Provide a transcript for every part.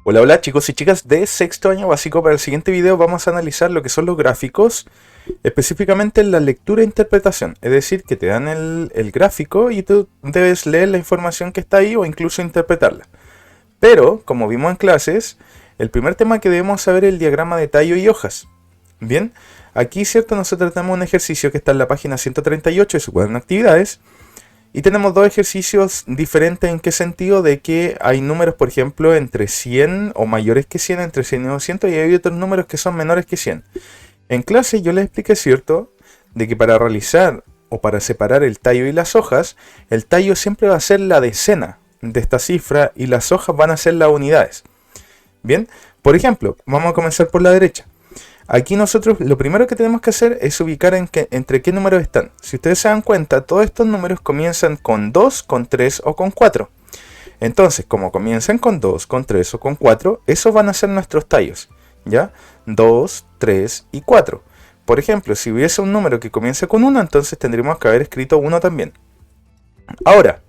Hola, hola chicos y chicas de sexto año básico. Para el siguiente video vamos a analizar lo que son los gráficos, específicamente la lectura e interpretación. Es decir, que te dan el gráfico y tú debes leer la información que está ahí o incluso interpretarla. Pero, como vimos en clases, el primer tema que debemos saber es el diagrama de tallo y hojas. Bien, aquí cierto nosotros tenemos un ejercicio que está en la página 138 de su cuaderno de actividades. Y tenemos dos ejercicios diferentes en qué sentido, de que hay números, por ejemplo, entre 100 o mayores que 100, entre 100 y 200, y hay otros números que son menores que 100. En clase yo les expliqué, cierto, de que para realizar o para separar el tallo y las hojas, el tallo siempre va a ser la decena de esta cifra y las hojas van a ser las unidades. Bien, por ejemplo, vamos a comenzar por la derecha. Aquí nosotros lo primero que tenemos que hacer es ubicar entre qué números están. Si ustedes se dan cuenta, todos estos números comienzan con 2, con 3 o con 4. Entonces, como comienzan con 2, con 3 o con 4, esos van a ser nuestros tallos. ¿Ya? 2, 3 y 4. Por ejemplo, si hubiese un número que comience con 1, entonces tendríamos que haber escrito 1 también. Ahora,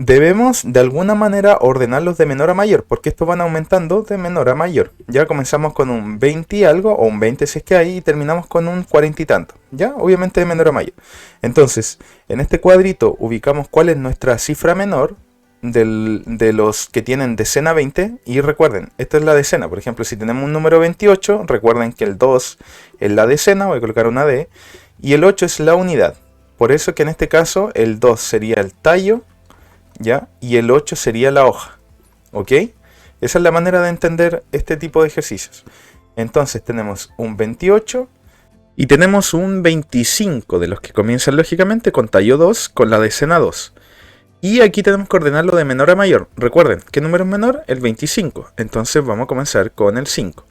debemos de alguna manera ordenarlos de menor a mayor, porque estos van aumentando de menor a mayor. Ya comenzamos con un 20 y algo, o un 20 si es que hay, y terminamos con un 40 y tanto. Ya, obviamente de menor a mayor. Entonces, en este cuadrito ubicamos cuál es nuestra cifra menor de los que tienen decena a 20. Y recuerden, esta es la decena. Por ejemplo, si tenemos un número 28, recuerden que el 2 es la decena, voy a colocar una D, y el 8 es la unidad. Por eso que en este caso el 2 sería el tallo, ¿ya? Y el 8 sería la hoja, ¿ok? Esa es la manera de entender este tipo de ejercicios. Entonces tenemos un 28 y tenemos un 25, de los que comienzan lógicamente con tallo 2, con la decena 2. Y aquí tenemos que ordenarlo de menor a mayor. Recuerden, ¿qué número es menor? El 25. Entonces vamos a comenzar con el 5.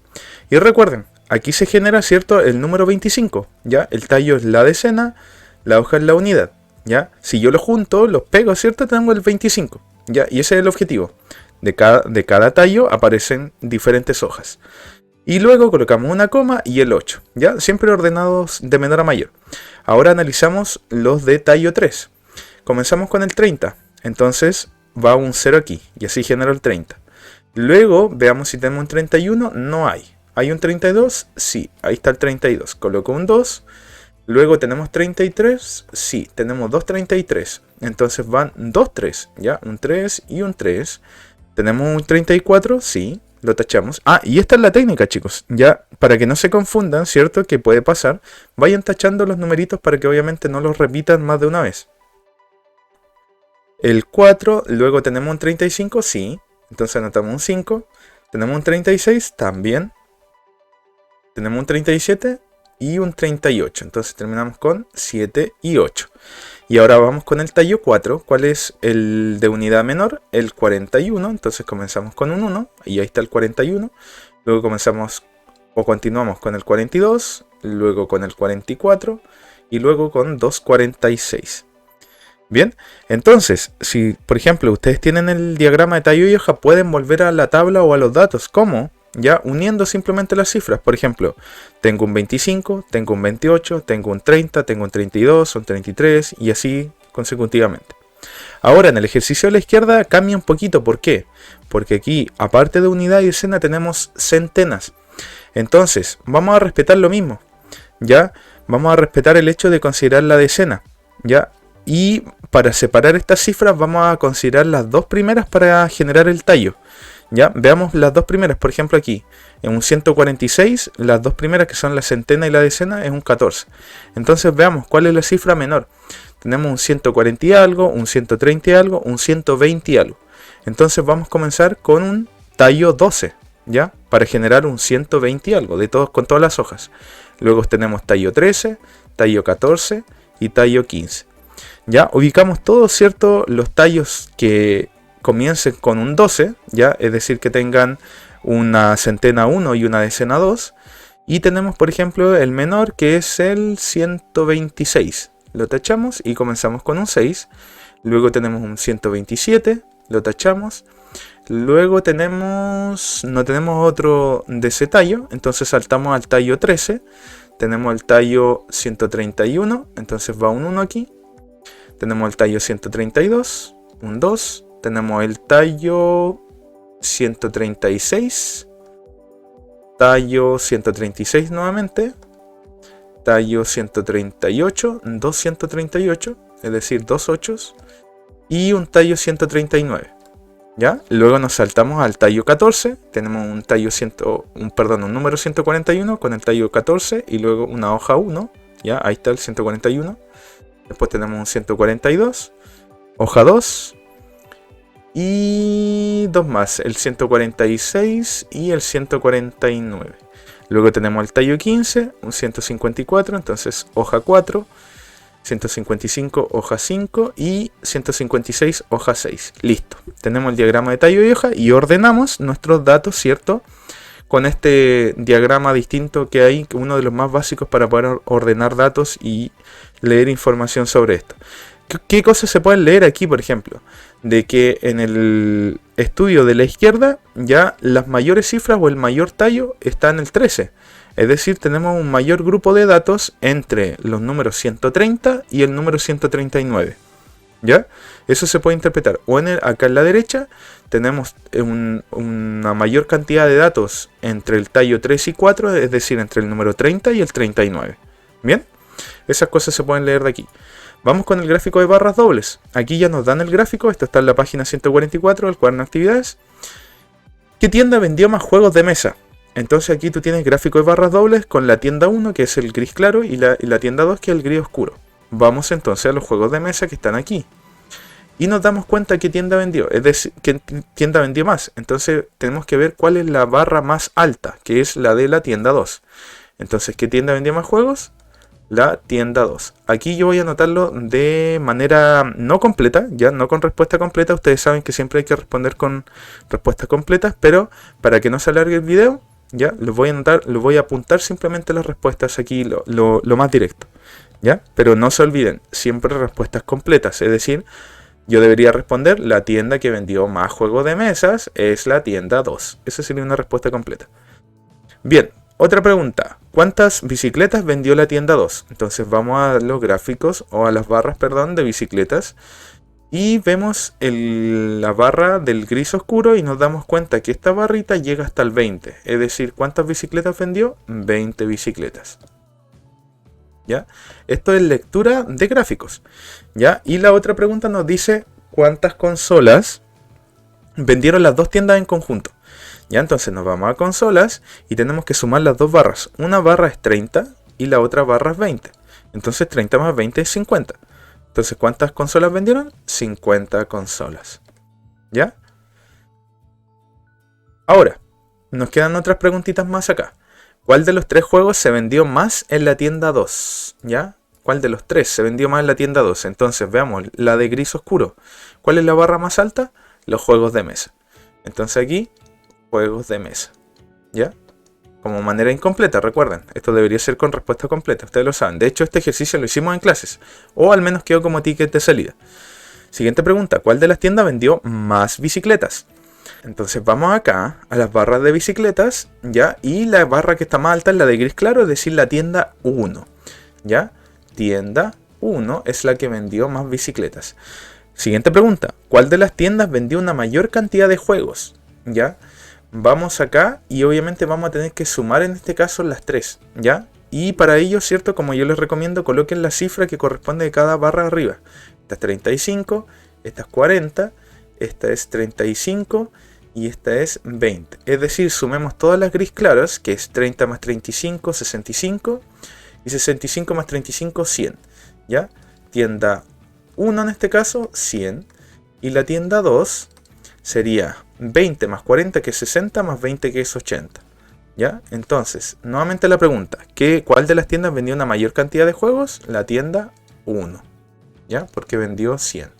Y recuerden, aquí se genera, ¿cierto?, el número 25, ¿ya? El tallo es la decena, la hoja es la unidad. ¿Ya? Si yo los junto, los pego, ¿cierto? Tengo el 25, ¿ya? Y ese es el objetivo. De cada tallo aparecen diferentes hojas. Y luego colocamos una coma y el 8, ¿ya? Siempre ordenados de menor a mayor. Ahora analizamos los de tallo 3. Comenzamos con el 30. Entonces va un 0 aquí. Y así genero el 30. Luego veamos si tenemos un 31. No hay. ¿Hay un 32? Sí, ahí está el 32. Coloco un 2. Luego tenemos 33, sí, tenemos dos 33, entonces van dos 3, ¿ya? Un 3 y un 3. Tenemos un 34, sí, lo tachamos. Ah, y esta es la técnica, chicos, ya, para que no se confundan, ¿cierto? Que puede pasar, vayan tachando los numeritos para que obviamente no los repitan más de una vez. El 4, luego tenemos un 35, sí, entonces anotamos un 5. Tenemos un 36, también. Tenemos un 37 y un 38. Entonces terminamos con 7 y 8. Y ahora vamos con el tallo 4. ¿Cuál es el de unidad menor? El 41. Entonces comenzamos con un 1. Y ahí está el 41. Luego comenzamos o continuamos con el 42. Luego con el 44. Y luego con 246. Bien, entonces, si por ejemplo ustedes tienen el diagrama de tallo y hoja, pueden volver a la tabla o a los datos. ¿Cómo? Ya uniendo simplemente las cifras. Por ejemplo, tengo un 25, tengo un 28, tengo un 30, tengo un 32, un 33 y así consecutivamente. Ahora en el ejercicio de la izquierda cambia un poquito. ¿Por qué? Porque aquí, aparte de unidad y decena, tenemos centenas. Entonces, vamos a respetar lo mismo. Ya, vamos a respetar el hecho de considerar la decena. Ya, y para separar estas cifras vamos a considerar las dos primeras para generar el tallo. Ya, veamos las dos primeras, por ejemplo aquí, en un 146, las dos primeras que son la centena y la decena es un 14. Entonces veamos cuál es la cifra menor. Tenemos un 140 y algo, un 130 y algo, un 120 y algo. Entonces vamos a comenzar con un tallo 12, ¿ya? Para generar un 120 y algo, con todas las hojas. Luego tenemos tallo 13, tallo 14 y tallo 15. Ya, ubicamos todos, ¿cierto? Los tallos que comiencen con un 12, ¿ya? Es decir, que tengan una centena 1 y una decena 2. Y tenemos, por ejemplo, el menor, que es el 126. Lo tachamos y comenzamos con un 6. Luego tenemos un 127, lo tachamos. Luego no tenemos otro de ese tallo, entonces saltamos al tallo 13. Tenemos el tallo 131, entonces va un 1 aquí. Tenemos el tallo 132, un 2. Tenemos el tallo 136, tallo 136 nuevamente, tallo 138, 238, es decir, 2 ochos, y un tallo 139. ¿Ya? Luego nos saltamos al tallo 14, tenemos un tallo un número 141 con el tallo 14 y luego una hoja 1, ¿ya? Ahí está el 141. Después tenemos un 142, hoja 2 y dos más, el 146 y el 149. Luego tenemos el tallo 15, un 154, entonces hoja 4, 155, hoja 5 y 156, hoja 6. Listo. Tenemos el diagrama de tallo y hoja y ordenamos nuestros datos, ¿cierto? Con este diagrama distinto que hay, uno de los más básicos para poder ordenar datos y leer información sobre esto. ¿Qué cosas se pueden leer aquí, por ejemplo? De que en el estudio de la izquierda ya las mayores cifras o el mayor tallo está en el 13. Es decir, tenemos un mayor grupo de datos entre los números 130 y el número 139. ¿Ya? Eso se puede interpretar. O acá en la derecha tenemos una mayor cantidad de datos entre el tallo 3 y 4, es decir, entre el número 30 y el 39. ¿Bien? Esas cosas se pueden leer de aquí. Vamos con el gráfico de barras dobles. Aquí ya nos dan el gráfico. Esto está en la página 144 del cuaderno de actividades. ¿Qué tienda vendió más juegos de mesa? Entonces aquí tú tienes gráfico de barras dobles con la tienda 1, que es el gris claro, y la tienda 2, que es el gris oscuro. Vamos entonces a los juegos de mesa que están aquí. Y nos damos cuenta qué tienda vendió, es decir, qué tienda vendió más. Entonces tenemos que ver cuál es la barra más alta, que es la de la tienda 2. Entonces, ¿qué tienda vendió más juegos? La tienda 2. Aquí yo voy a anotarlo de manera no completa, ya no con respuesta completa. Ustedes saben que siempre hay que responder con respuestas completas, pero para que no se alargue el video, ya los voy a anotar, los voy a apuntar simplemente las respuestas aquí lo más directo, ¿ya? Pero no se olviden, siempre respuestas completas, es decir, yo debería responder la tienda que vendió más juegos de mesas es la tienda 2. Esa sería una respuesta completa. Bien, otra pregunta. ¿Cuántas bicicletas vendió la tienda 2? Entonces vamos a los gráficos, o a las barras, perdón, de bicicletas. Y vemos la barra del gris oscuro y nos damos cuenta que esta barrita llega hasta el 20. Es decir, ¿cuántas bicicletas vendió? 20 bicicletas. ¿Ya? Esto es lectura de gráficos. ¿Ya? Y la otra pregunta nos dice ¿cuántas consolas vendieron las dos tiendas en conjunto? ¿Ya? Entonces nos vamos a consolas y tenemos que sumar las dos barras. Una barra es 30 y la otra barra es 20. Entonces 30 más 20 es 50. Entonces, ¿cuántas consolas vendieron? 50 consolas. ¿Ya? Ahora, nos quedan otras preguntitas más acá. ¿Cuál de los tres juegos se vendió más en la tienda 2? ¿Ya? ¿Cuál de los tres se vendió más en la tienda 2? Entonces, veamos la de gris oscuro. ¿Cuál es la barra más alta? Los juegos de mesa. Entonces aquí, juegos de mesa. ¿Ya? Como manera incompleta, recuerden, esto debería ser con respuesta completa, ustedes lo saben. De hecho, este ejercicio lo hicimos en clases, o al menos quedó como ticket de salida. Siguiente pregunta, ¿cuál de las tiendas vendió más bicicletas? Entonces vamos acá a las barras de bicicletas, ¿ya? Y la barra que está más alta es la de gris claro, es decir, la tienda 1, ¿ya? Tienda 1 es la que vendió más bicicletas. Siguiente pregunta, ¿cuál de las tiendas vendió una mayor cantidad de juegos? ¿Ya? Vamos acá y obviamente vamos a tener que sumar en este caso las tres, ¿ya? Y para ello, ¿cierto? Como yo les recomiendo, coloquen la cifra que corresponde de cada barra arriba. Esta es 35, esta es 40, esta es 35 y esta es 20. Es decir, sumemos todas las gris claras, que es 30 más 35, 65, y 65 más 35, 100, ¿ya? Tienda 1 en este caso, 100, y la tienda 2 sería 20 más 40, que es 60, más 20, que es 80. ¿Ya? Entonces, nuevamente la pregunta. ¿Cuál de las tiendas vendió una mayor cantidad de juegos? La tienda 1. ¿Ya? Porque vendió 100.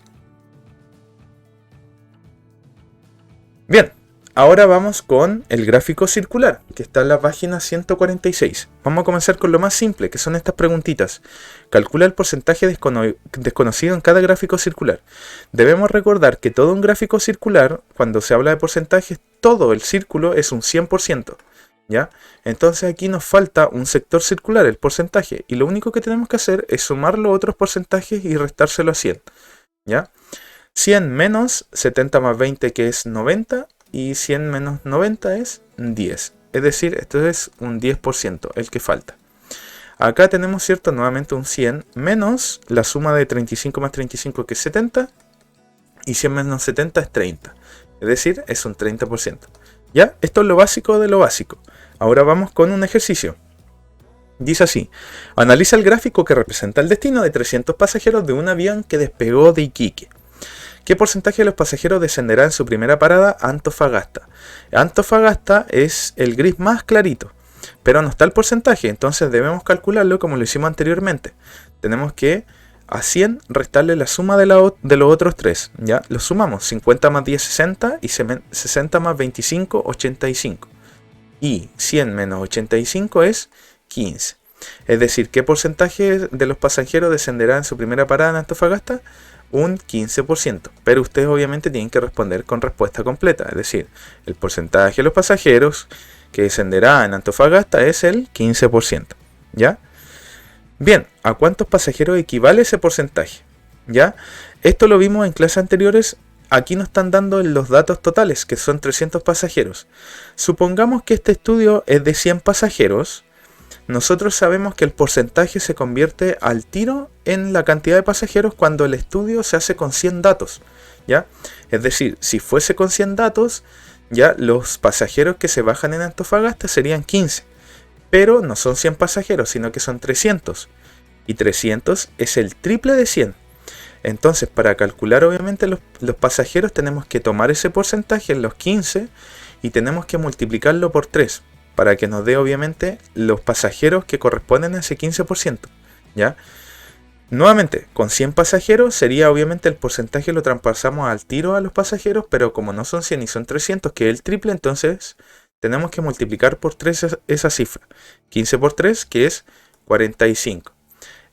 Bien, ahora vamos con el gráfico circular, que está en la página 146. Vamos a comenzar con lo más simple, que son estas preguntitas. Calcula el porcentaje desconocido en cada gráfico circular. Debemos recordar que todo un gráfico circular, cuando se habla de porcentajes, todo el círculo es un 100%. ¿Ya? Entonces aquí nos falta un sector circular, el porcentaje, y lo único que tenemos que hacer es sumar los otros porcentajes y restárselo a 100. ¿Ya? 100 menos 70 más 20, que es 90, y 100 menos 90 es 10. Es decir, esto es un 10%, el que falta. Acá tenemos, ¿cierto? Nuevamente un 100 menos la suma de 35 más 35 que es 70 y 100 menos 70 es 30. Es decir, es un 30%. ¿Ya? Esto es lo básico de lo básico. Ahora vamos con un ejercicio. Dice así: analiza el gráfico que representa el destino de 300 pasajeros de un avión que despegó de Iquique. ¿Qué porcentaje de los pasajeros descenderá en su primera parada a Antofagasta? Antofagasta es el gris más clarito, pero no está el porcentaje, entonces debemos calcularlo como lo hicimos anteriormente. Tenemos que a 100 restarle la suma de los otros 3. ¿Ya? Lo sumamos: 50 más 10, 60, y 60 más 25, 85. Y 100 menos 85 es 15. Es decir, ¿qué porcentaje de los pasajeros descenderá en su primera parada en Antofagasta? Un 15%. Pero ustedes obviamente tienen que responder con respuesta completa. Es decir, el porcentaje de los pasajeros que descenderá en Antofagasta es el 15%. ¿Ya? Bien, ¿a cuántos pasajeros equivale ese porcentaje? ¿Ya? Esto lo vimos en clases anteriores. Aquí nos están dando los datos totales, que son 300 pasajeros. Supongamos que este estudio es de 100 pasajeros. Nosotros sabemos que el porcentaje se convierte al tiro en la cantidad de pasajeros cuando el estudio se hace con 100 datos. ¿Ya? Es decir, si fuese con 100 datos, ya los pasajeros que se bajan en Antofagasta serían 15. Pero no son 100 pasajeros, sino que son 300. Y 300 es el triple de 100. Entonces, para calcular obviamente los pasajeros, tenemos que tomar ese porcentaje en los 15 y tenemos que multiplicarlo por 3 para que nos dé obviamente los pasajeros que corresponden a ese 15%. ¿Ya? Nuevamente, con 100 pasajeros sería obviamente el porcentaje lo traspasamos al tiro a los pasajeros, pero como no son 100 y son 300, que es el triple, entonces tenemos que multiplicar por 3 esa cifra. 15 por 3, que es 45.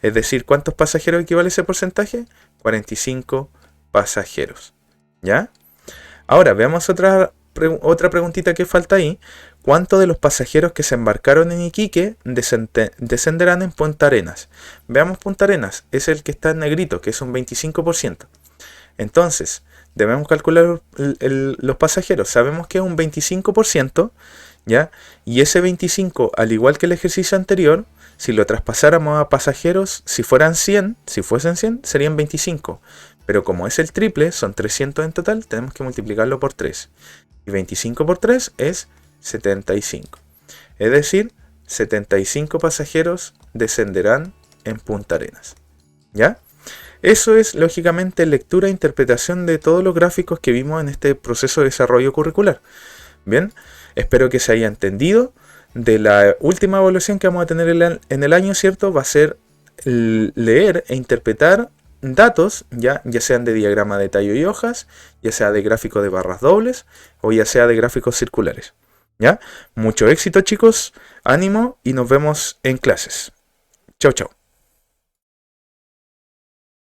Es decir, ¿cuántos pasajeros equivale ese porcentaje? 45 pasajeros. ¿Ya? Ahora, veamos otra preguntita que falta ahí. ¿Cuántos de los pasajeros que se embarcaron en Iquique descenderán en Punta Arenas? Veamos Punta Arenas, es el que está en negrito, que es un 25%. Entonces, debemos calcular los pasajeros. Sabemos que es un 25%, ¿ya? Y ese 25, al igual que el ejercicio anterior, si lo traspasáramos a pasajeros, si fuesen 100, serían 25. Pero como es el triple, son 300 en total, tenemos que multiplicarlo por 3. Y 25 por 3 es 75. Es decir, 75 pasajeros descenderán en Punta Arenas. ¿Ya? Eso es, lógicamente, lectura e interpretación de todos los gráficos que vimos en este proceso de desarrollo curricular. Bien, espero que se haya entendido. De la última evaluación que vamos a tener en el año, ¿cierto? Va a ser leer e interpretar datos, ya sean de diagrama de tallo y hojas, ya sea de gráficos de barras dobles o ya sea de gráficos circulares. ¿Ya? Mucho éxito, chicos, ánimo y nos vemos en clases. Chau, chau.